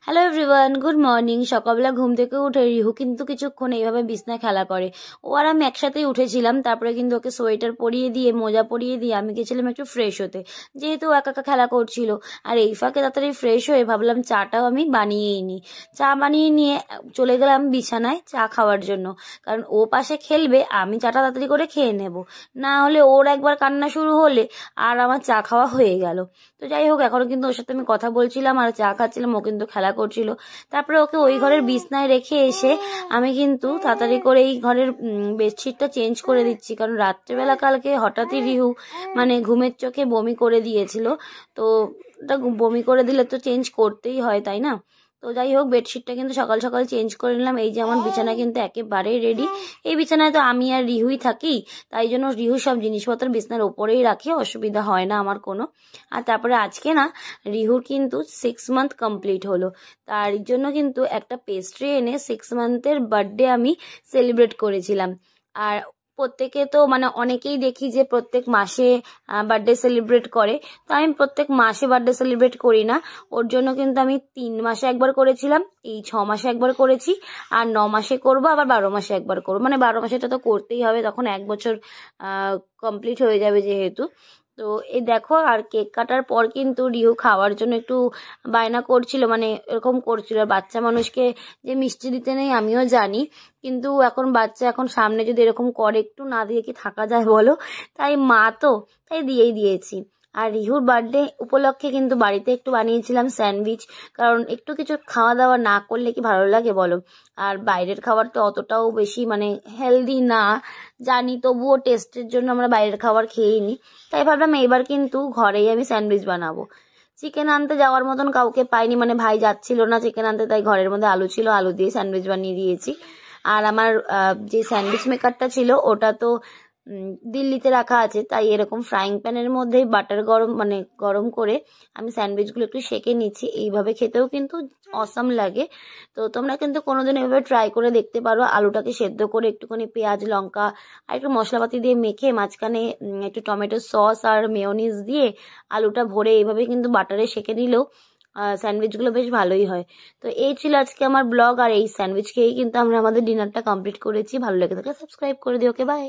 Hello everyone, good morning. সকালবেলা ঘুম থেকে উঠে রিহু কিন্তু কিছুক্ষণ এইভাবে বিছনায় খেলা করে। ও আর আমি একসাথেই উঠেছিলাম। তারপরে কিন্তু ওকে সোয়েটার পরিয়ে দিয়ে, মোজা পরিয়ে দিয়ে আমি গেছিলাম একটু ফ্রেশ হতে, যেহেতু ও একা একা খেলা করছিল। আর এই ফাঁকে তাড়াতাড়ি ফ্রেশ হয়ে ভাবলাম চাটাও আমি বানিয়েই নিই। চা বানিয়ে নিয়ে চলে গেলাম বিছানায় চা খাওয়ার জন্য, কারণ ও পাশে খেলবে, আমি চাটা তাড়াতাড়ি করে খেয়ে নেব। না হলে ওর একবার কান্না শুরু হলে আর আমার চা খাওয়া হয়ে গেল। তো যাই হোক, এখনো কিন্তু ওর সাথে আমি কথা বলছিলাম আর চা খাচ্ছিলাম, ও কিন্তু খেলা করছিল। তারপরে ওকে ওই ঘরের বিছনায় রেখে এসে আমি কিন্তু তাড়াতাড়ি করে এই ঘরের বেডশিটটা চেঞ্জ করে দিচ্ছি, কারণ রাত্রেবেলা কালকে হঠাৎই রিহু মানে ঘুমের চোখে বমি করে দিয়েছিল। তো ওটা বমি করে দিলে তো চেঞ্জ করতেই হয়, তাই না? তো যাই হোক, বেডশিটটা কিন্তু সকাল সকাল চেঞ্জ করে নিলাম। এই যে আমার বিছানা কিন্তু একেবারেই রেডি। এই বিছানায় তো আমি আর রিহুই থাকি, তাই জন্য রিহু সব জিনিসপত্র বিছানার ওপরেই রাখি, অসুবিধা হয় না আমার কোনো। আর তারপরে আজকে না, রিহুর কিন্তু 6 মান্থ কমপ্লিট হলো। তার জন্য কিন্তু একটা পেস্ট্রি এনে 6 মান্থের বার্থডে আমি সেলিব্রেট করেছিলাম। আর প্রত্যেকে তো মানে অনেকেই দেখি যে প্রত্যেক মাসে বার্থডে সেলিব্রেট করে। তো আমি প্রত্যেক মাসে বার্থডে সেলিব্রেট করি না। ওর জন্য কিন্তু আমি 3 মাসে একবার করেছিলাম, এই 6 মাসে একবার করেছি, আর 9 মাসে করবো, আবার 12 মাসে একবার করবো। মানে 12 মাসেটা তো করতেই হবে, তখন 1 বছর কমপ্লিট হয়ে যাবে যেহেতু। তো এই দেখো, আর কেক কাটার পর কিন্তু রিহু খাওয়ার জন্য একটু বায়না করছিল, মানে এরকম করছিল। বাচ্চা মানুষকে যে মিষ্টি দিতে নেই আমিও জানি, কিন্তু এখন বাচ্চা, এখন সামনে যদি এরকম করে, একটু না দিয়ে কি থাকা যায় বলো? তাই মা তো, তাই দিয়েই দিয়েছি। আর রিহুর বার্থডে উপলক্ষে কিন্তু বাড়িতে একটু বানিয়েছিলাম স্যান্ডউইচ, কারণ একটু কিছু খাওয়া দাওয়া না করলে কি ভালো লাগে বলো? আর বাইরের খাবার তো অতটাও বেশি মানে হেলদি না জানি, তবুও টেস্টের জন্য আমরা বাইরের খাবার খেয়েই নিই। তাই ভাবলাম এইবার কিন্তু ঘরেই আমি স্যান্ডউইচ বানাবো। চিকেন আনতে যাওয়ার মতন কাউকে পাইনি, মানে ভাই যাচ্ছিল না চিকেন আনতে, তাই ঘরের মধ্যে আলু ছিল, আলু দিয়ে স্যান্ডউইচ বানিয়ে দিয়েছি। আর আমার যে স্যান্ডউইচ মেকারটা ছিল ওটা তো দিল্লিতে রাখা আছে, তাই এরকম ফ্রাইং প্যানের মধ্যেই বাটার গরম করে আমি স্যান্ডউইচগুলো একটু সেঁকে নিচ্ছি। এইভাবে খেতেও কিন্তু অসাম লাগে। তো তোমরা কিন্তু কোনোদিন এভাবে ট্রাই করে দেখতে পারো। আলুটাকে সেদ্ধ করে একটুখানি পেঁয়াজ, লঙ্কা আর একটু মশলাপাতি দিয়ে মেখে মাঝখানে একটু টমেটো সস আর মেয়োনিজ দিয়ে আলুটা ভরে এইভাবে কিন্তু বাটারে সেঁকে নিলেও স্যান্ডউইচগুলো বেশ ভালোই হয়। তো এই ছিল আজকে আমার ব্লগ, আর এই স্যান্ডউইচ খেয়েই কিন্তু আমরা আমাদের ডিনারটা কমপ্লিট করেছি। ভালো লেগে থাকলে সাবস্ক্রাইব করে দিও। ওকে, বাই।